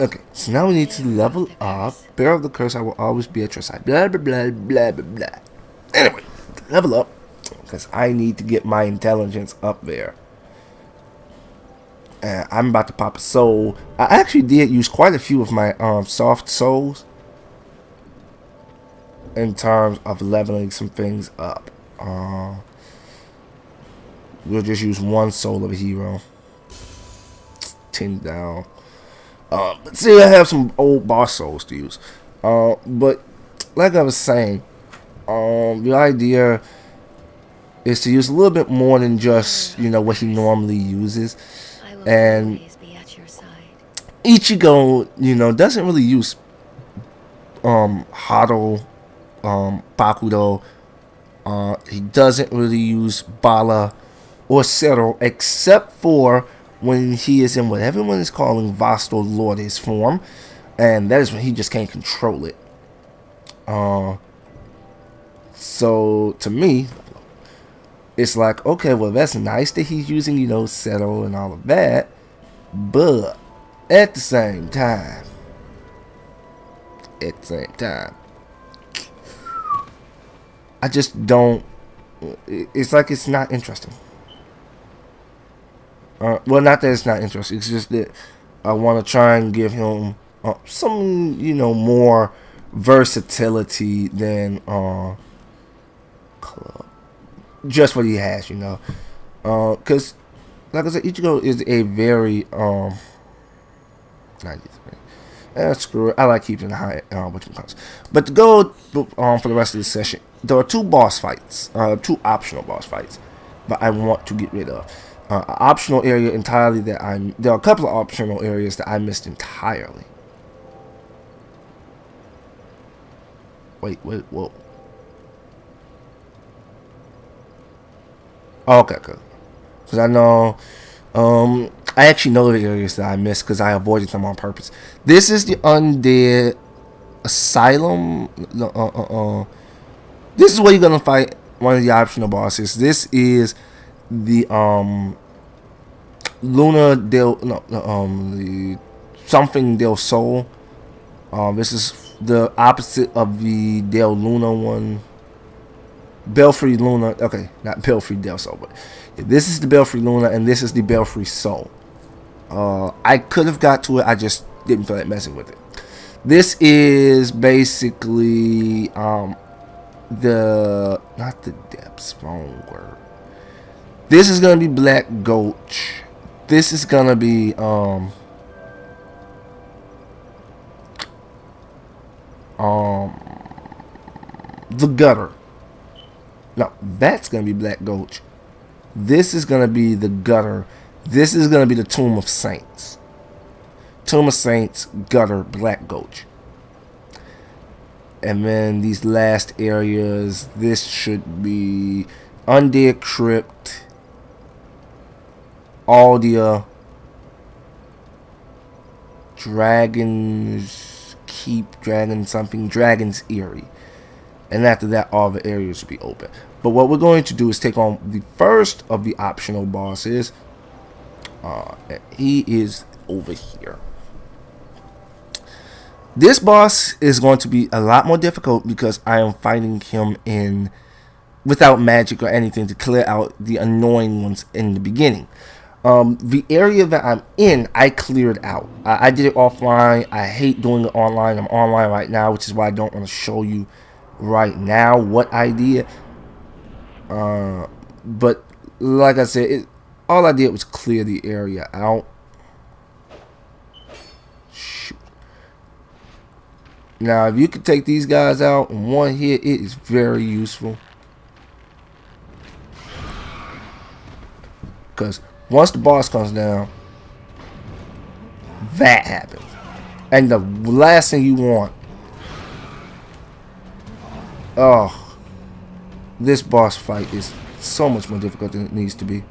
Okay, so now we need to level up. Bear of the curse, I will always be at your side. Blah, blah, blah, blah, blah, blah. Anyway, level up. Because I need to get my intelligence up there. And I'm about to pop a soul. I actually did use quite a few of my soft souls in terms of leveling some things up. We'll just use one soul of a hero. 10 down. But see, I have some old boss souls to use. But like I was saying, the idea is to use a little bit more than just what he normally uses. And Ichigo, doesn't really use Hado, Bakudo. He doesn't really use Bala or Zero, except for when he is in what everyone is calling Vasto Lourdes form, and that is when he just can't control it. So to me, it's like, okay, well, that's nice that he's using, Zero and all of that, but at the same time, I just don't. It's like it's not interesting. Well, not that it's not interesting. It's just that I want to try and give him some, more versatility than just what he has, because, like I said, Ichigo is a very 93. Screw it. I like keeping the high but to go for the rest of the session, there are two boss fights, two optional boss fights that I want to get rid of. Optional area entirely that there are a couple of optional areas that I missed entirely. Wait, whoa. Okay, good. Because I know, I actually know the areas that I missed because I avoided them on purpose. This is the Undead Asylum. This is where you're gonna fight one of the optional bosses. This is the Luna del the something del Sol. This is the opposite of the Del Luna one. Belfry Luna. Okay, not Belfry del Sol, but this is the Belfry Luna and this is the Belfry Sol. I could have got to it, I just didn't feel like messing with it. This is basically not the depths, wrong word. This is gonna be Black Gulch. This is gonna be the Gutter. No, that's gonna be Black Gulch. This is gonna be the Gutter. This is gonna be the Tomb of Saints. Tomb of Saints, Gutter, Black Gulch. And then these last areas, this should be Undead Crypt, Aldia, Dragon's Keep, Dragon something, Dragon's Eyrie. And after that, all the areas will be open. But what we're going to do is take on the first of the optional bosses. He is over here. This boss is going to be a lot more difficult because I am fighting him without magic or anything to clear out the annoying ones in the beginning. The area that I'm in, I cleared out. I did it offline. I hate doing it online. I'm online right now, which is why I don't want to show you right now what I did. But like I said, all I did was clear the area out. Shoot. Now, if you can take these guys out in one hit, it is very useful. Because once the boss comes down, that happens. And the last thing you want, this boss fight is so much more difficult than it needs to be.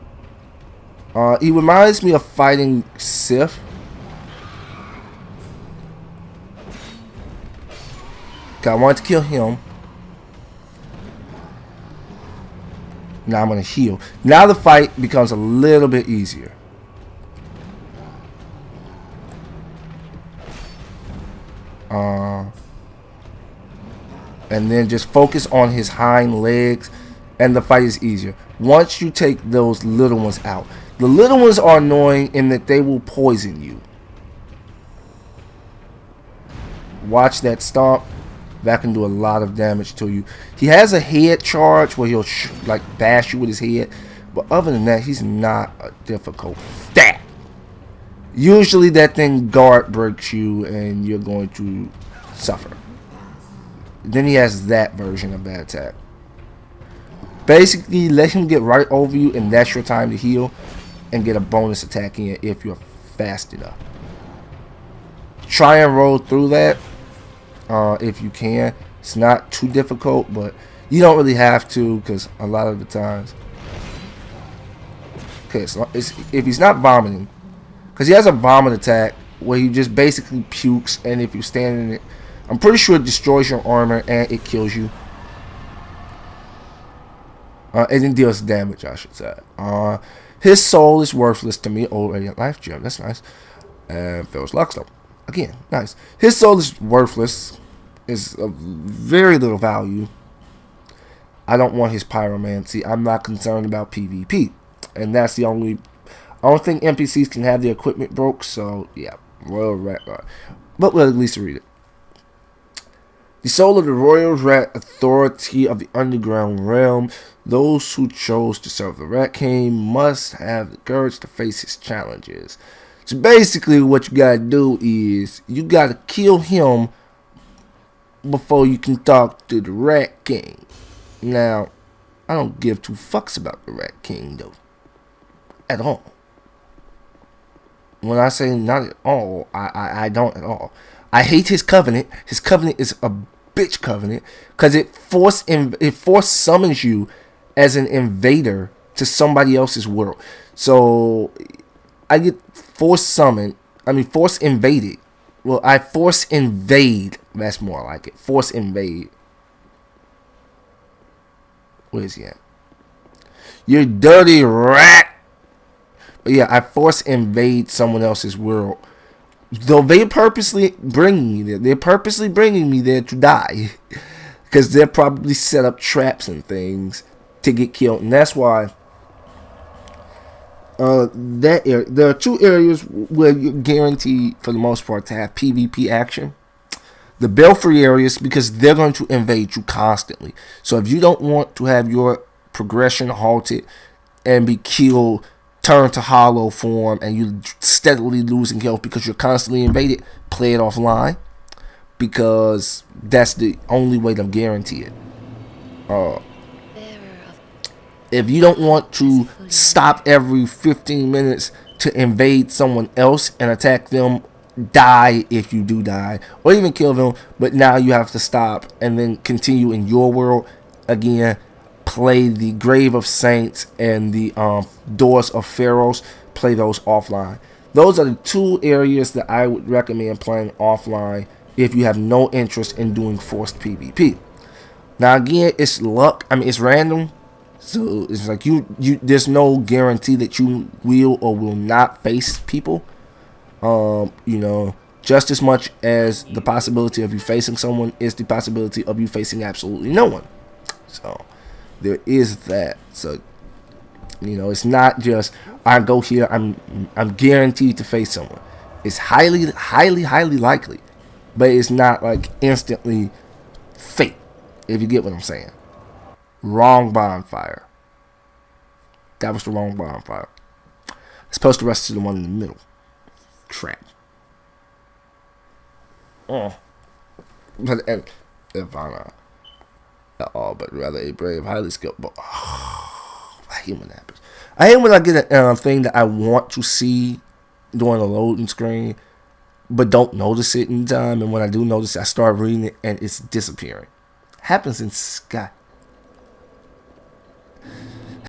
He reminds me of fighting Sif. Okay, I wanted to kill him. Now I'm going to heal. Now the fight becomes a little bit easier. And then just focus on his hind legs, and the fight is easier. Once you take those little ones out, the little ones are annoying in that they will poison you. Watch that stomp. That can do a lot of damage to you. He has a head charge where he'll like bash you with his head, but other than that, he's not a difficult stat. Usually that thing guard breaks you and you're going to suffer. Then he has that version of that attack. Basically, let him get right over you, and that's your time to heal and get a bonus attack in if you're fast enough. Try and roll through that if you can. It's not too difficult, but you don't really have to, because a lot of the times. Okay, so if he's not vomiting, because he has a vomit attack where he just basically pukes, and if you stand in it, I'm pretty sure it destroys your armor and it kills you. And it deals damage, I should say. His soul is worthless to me. Oh, radiant life gem. That's nice. And Phil's Luxstone. Again, nice. His soul is worthless. Is of very little value. I don't want his pyromancy. I'm not concerned about PvP. And that's the only... I don't think NPCs can have their equipment broke. So, yeah. Royal Rat. But we'll at least read it. The soul of the Royal Rat Authority of the Underground Realm. Those who chose to serve the Rat King must have the courage to face his challenges. So basically what you gotta do is you gotta kill him before you can talk to the Rat King. Now, I don't give two fucks about the Rat King though. At all. When I say not at all, I don't at all. I hate his covenant. His covenant is a bitch covenant because it force summons you as an invader to somebody else's world. So I get force invaded. Well, I force invade. That's more like it. Force invade. Where is he at? You dirty rat. But yeah, I force invade someone else's world. Though they purposely bring me there. They're purposely bringing me there to die. Because they're probably set up traps and things to get killed. And that's why there are two areas where you're guaranteed, for the most part, to have PvP action. The Belfry areas, because they're going to invade you constantly. So if you don't want to have your progression halted and be killed, turn to hollow form, and you're steadily losing health because you're constantly invaded, play it offline, because that's the only way to guarantee it. If you don't want to stop every 15 minutes to invade someone else and attack them, die if you do die, or even kill them, but now you have to stop and then continue in your world again, play the Grave of Saints and the Doors of Pharaohs, play those offline. Those are the two areas that I would recommend playing offline if you have no interest in doing forced PvP. Now again, it's luck. I mean, it's random. So it's like there's no guarantee that you will or will not face people. Just as much as the possibility of you facing someone is the possibility of you facing absolutely no one. So there is that. So it's not just I go here, I'm guaranteed to face someone. It's highly likely, but it's not like instantly fate, if you get what I'm saying. Wrong bonfire. That was the wrong bonfire. It's supposed to rest to the one in the middle. Trap. But if I'm not at all, but rather a brave, highly skilled. But I hate when that happens. I hate when I get a thing that I want to see during a loading screen, but don't notice it in time. And when I do notice it, I start reading it and it's disappearing. Happens in Sky.